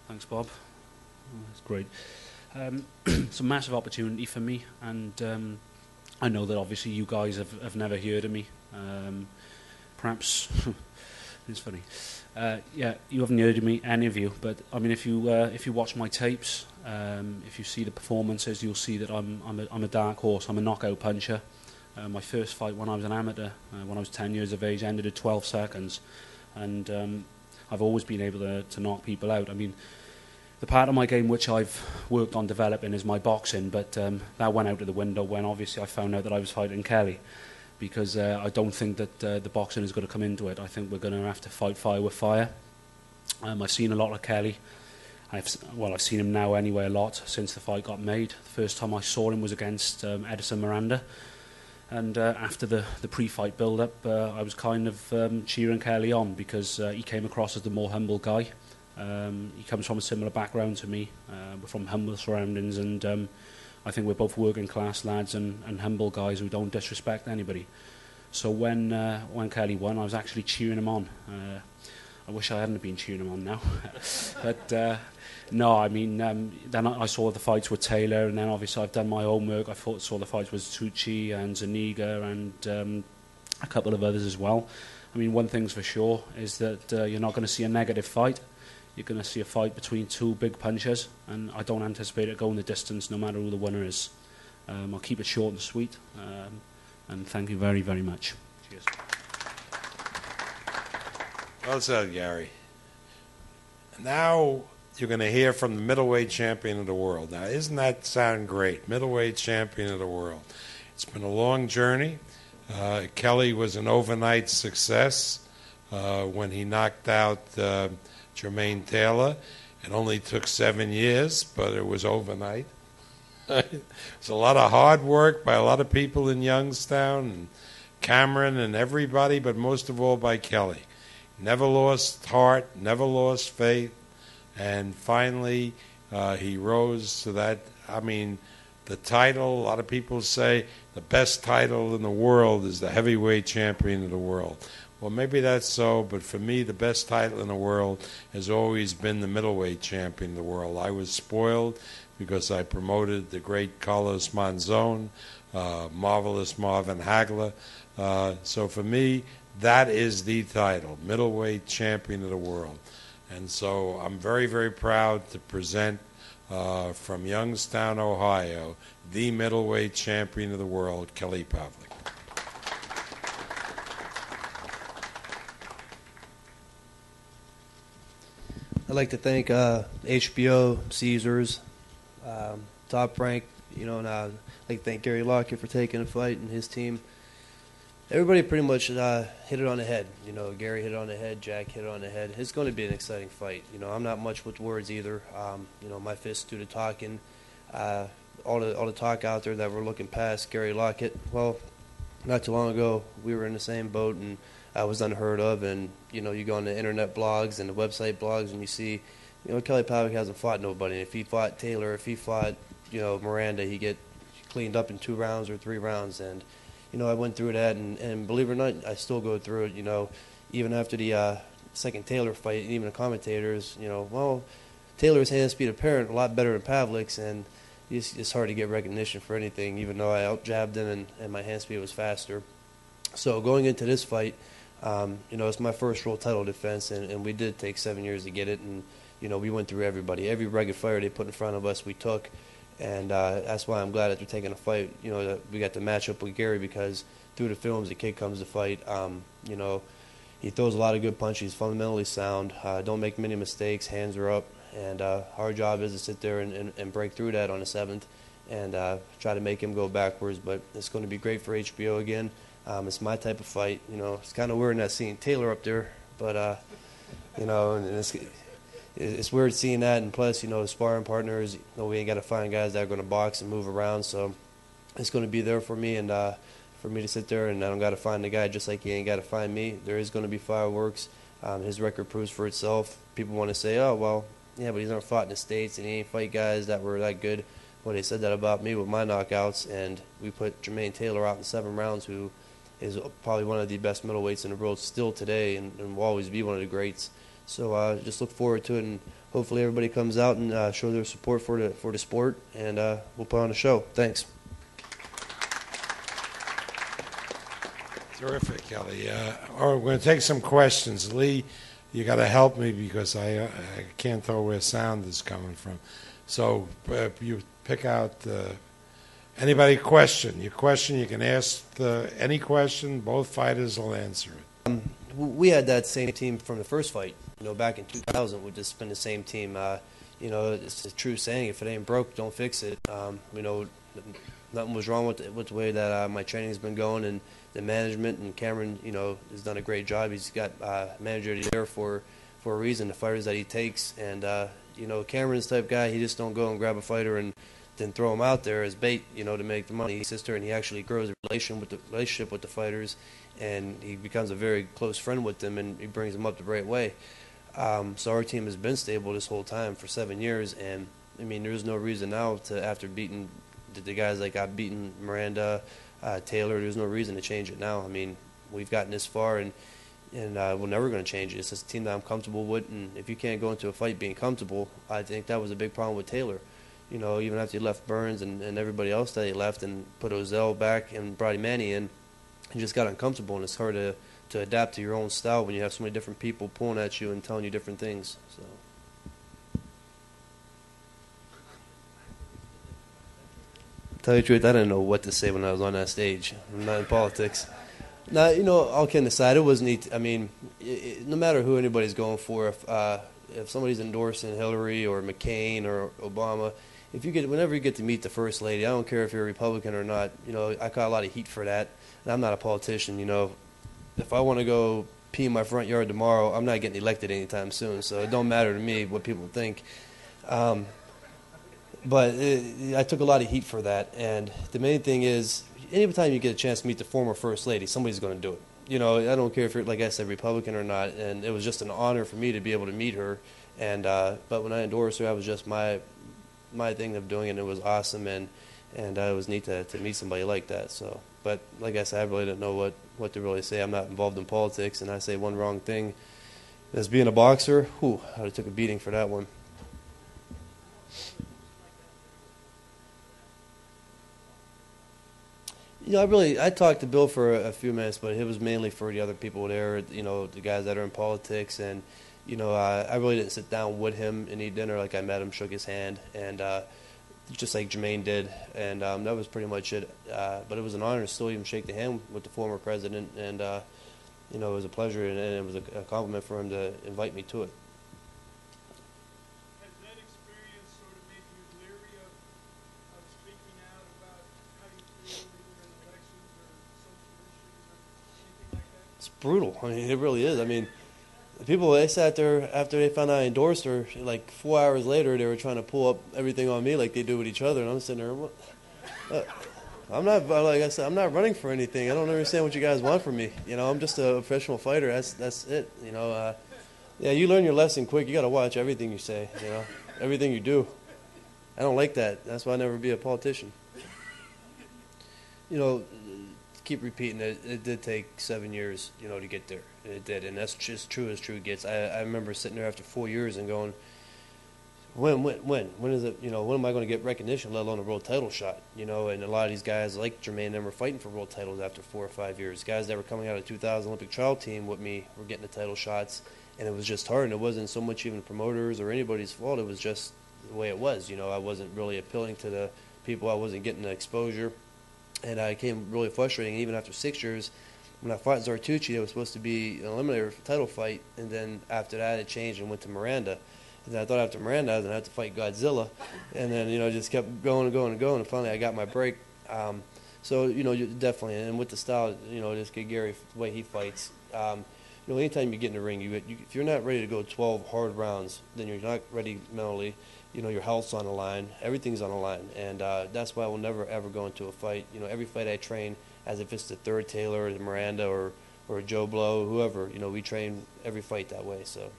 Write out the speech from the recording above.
Thanks, Bob. That's great. It's a massive opportunity for me, and I know that obviously you guys have never heard of me. Perhaps it's funny. Yeah, you haven't heard of me, any of you. But I mean, if you watch my tapes, if you see the performances, you'll see that I'm a dark horse. I'm a knockout puncher. My first fight when I was an amateur, when I was 10 years of age, ended at 12 seconds, and I've always been able to knock people out. I mean, the part of my game which I've worked on developing is my boxing, but that went out of the window when obviously I found out that I was fighting Kelly, because I don't think that the boxing is going to come into it. I think we're going to have to fight fire with fire. I've seen a lot of Kelly. I've seen him now anyway a lot since the fight got made. The first time I saw him was against Edison Miranda, and after the pre-fight build-up, I was kind of cheering Kelly on because he came across as the more humble guy. He comes from a similar background to me. We're from humble surroundings, and I think we're both working class lads and humble guys who don't disrespect anybody. So when Kelly won, I was actually cheering him on. I wish I hadn't been cheering him on now. But no, I mean, then I saw the fights with Taylor, and then obviously I've done my homework. I saw the fights with Tucci and Zuniga and a couple of others as well. I mean, one thing's for sure is that you're not going to see a negative fight. You're going to see a fight between two big punchers, and I don't anticipate it going the distance no matter who the winner is. I'll keep it short and sweet, and thank you very, very much. Cheers. Well said, Gary. Now you're going to hear from the middleweight champion of the world. Now, isn't that sound great? Middleweight champion of the world. It's been a long journey. Kelly was an overnight success when he knocked out Jermaine Taylor. It only took 7 years, but it was overnight. It's a lot of hard work by a lot of people in Youngstown, and Cameron and everybody, but most of all by Kelly. Never lost heart, never lost faith, and finally he rose to that. I mean, the title, a lot of people say the best title in the world is the heavyweight champion of the world. Well, maybe that's so, but for me, the best title in the world has always been the middleweight champion of the world. I was spoiled because I promoted the great Carlos Monzon, marvelous Marvin Hagler. So for me, that is the title, middleweight champion of the world. And so I'm very, very proud to present from Youngstown, Ohio, the middleweight champion of the world, Kelly Pavlik. I'd like to thank HBO, Caesars, Top Rank, and I'd like to thank Gary Lockett for taking the fight and his team. Everybody pretty much hit it on the head. Gary hit it on the head, Jack hit it on the head. It's going to be an exciting fight. I'm not much with words either. My fists do the talking. All the talk out there that we're looking past Gary Lockett. Well, not too long ago, we were in the same boat, and I was unheard of. And you go on the internet blogs and the website blogs, and you see, Kelly Pavlik hasn't fought nobody. And if he fought Taylor, if he fought, Miranda, he get cleaned up in 2 rounds or 3 rounds. And I went through that, and believe it or not, I still go through it. Even after the second Taylor fight, and even the commentators, well, Taylor's hand speed apparent a lot better than Pavlik's, and it's hard to get recognition for anything, even though I out-jabbed him and my hand speed was faster. So going into this fight, it's my first world title defense, and we did take 7 years to get it, and we went through everybody. Every rugged fighter they put in front of us, we took. And that's why I'm glad that they're taking a fight. That we got the matchup with Gary, because through the films, the kid comes to fight. He throws a lot of good punches. He's fundamentally sound. Don't make many mistakes. Hands are up. And our job is to sit there and break through that on the 7th and try to make him go backwards. But it's going to be great for HBO again. It's my type of fight. It's kind of weird not seeing Taylor up there. But, and it's weird seeing that, and plus, the sparring partners, we ain't got to find guys that are going to box and move around, so it's going to be there for me, and for me to sit there, and I don't got to find the guy just like he ain't got to find me. There is going to be fireworks. His record proves for itself. People want to say, oh, well, yeah, but he's never fought in the States, and he ain't fight guys that were that good. Well, they said that about me with my knockouts, and we put Jermaine Taylor out in 7 rounds, who is probably one of the best middleweights in the world still today, and will always be one of the greats. So just look forward to it, and hopefully everybody comes out and show their support for the sport, and we'll put on a show. Thanks. Terrific, Kelly. All right, we're going to take some questions. Lee, you got to help me because I can't tell where sound is coming from. So you pick out anybody question. Your question, you can ask any question. Both fighters will answer it. We had that same team from the first fight. Back in 2000, we'd just been the same team. It's a true saying: if it ain't broke, don't fix it. Nothing was wrong with the way that my training's been going, and the management, and Cameron, has done a great job. He's got manager there for a reason. The fighters that he takes, and Cameron's the type of guy. He just don't go and grab a fighter and then throw him out there as bait, to make the money. He sits there and he actually grows a relationship with the fighters, and he becomes a very close friend with them, and he brings them up the right way. So our team has been stable this whole time for 7 years, and I mean, there's no reason now after beating the guys like I've beaten Miranda, Taylor, there's no reason to change it now. I mean, we've gotten this far, and we're never going to change it. It's just a team that I'm comfortable with, and if you can't go into a fight being comfortable, I think that was a big problem with Taylor. Even after he left Burns and everybody else that he left and put Ozell back and Brody Manny in, he just got uncomfortable, and it's hard to adapt to your own style when you have so many different people pulling at you and telling you different things. So. Tell you the truth, I didn't know what to say when I was on that stage. I'm not in politics. Now, all kidding aside, it wasn't. I mean, no matter who anybody's going for, if somebody's endorsing Hillary or McCain or Obama, whenever you get to meet the First Lady, I don't care if you're a Republican or not. I got a lot of heat for that, and I'm not a politician. If I want to go pee in my front yard tomorrow, I'm not getting elected anytime soon, so it don't matter to me what people think. But I took a lot of heat for that, and the main thing is, any time you get a chance to meet the former First Lady, somebody's going to do it. I don't care if you're, like I said, Republican or not, and it was just an honor for me to be able to meet her. And but when I endorsed her, that was just my thing of doing it, and it was awesome, and it was neat to meet somebody like that. So, but like I said, I really didn't know what to really say. I'm not involved in politics, and I say one wrong thing. As being a boxer, I would have took a beating for that one. I talked to Bill for a few minutes, but it was mainly for the other people there, the guys that are in politics. And, I really didn't sit down with him and eat dinner. Like, I met him, shook his hand, and just like Jermaine did. And that was pretty much it. But it was an honor to still even shake the hand with the former president. And, it was a pleasure, and it was a compliment for him to invite me to it. Brutal. I mean, it really is. I mean, the people, they sat there after they found out I endorsed her, like 4 hours later, they were trying to pull up everything on me like they do with each other, and I'm sitting there, I'm not, like I said, I'm not running for anything. I don't understand what you guys want from me. I'm just a professional fighter. That's it. Yeah, you learn your lesson quick. You got to watch everything you say, everything you do. I don't like that. That's why I never be a politician. Keep repeating it. It did take 7 years, to get there. It did, and that's just true as true gets. I remember sitting there after 4 years and going, when is it? When am I going to get recognition, let alone a world title shot? And a lot of these guys like Jermaine and them were fighting for world titles after 4 or 5 years. Guys that were coming out of the 2000 Olympic trial team with me were getting the title shots, and it was just hard. And it wasn't so much even promoters or anybody's fault. It was just the way it was. I wasn't really appealing to the people. I wasn't getting the exposure. And I became really frustrating. Even after 6 years, when I fought Zartucci, it was supposed to be an eliminator title fight. And then after that, it changed and went to Miranda. And then I thought after Miranda, I was going to have to fight Godzilla. And then, just kept going and going and going. And finally, I got my break. So, definitely. And with the style, this kid Gary, the way he fights, anytime you get in the ring, if you're not ready to go 12 hard rounds, then you're not ready mentally. Your health's on the line. Everything's on the line. And that's why I will never, ever go into a fight. Every fight I train, as if it's the third Taylor or the Miranda or Joe Blow, whoever, we train every fight that way. So.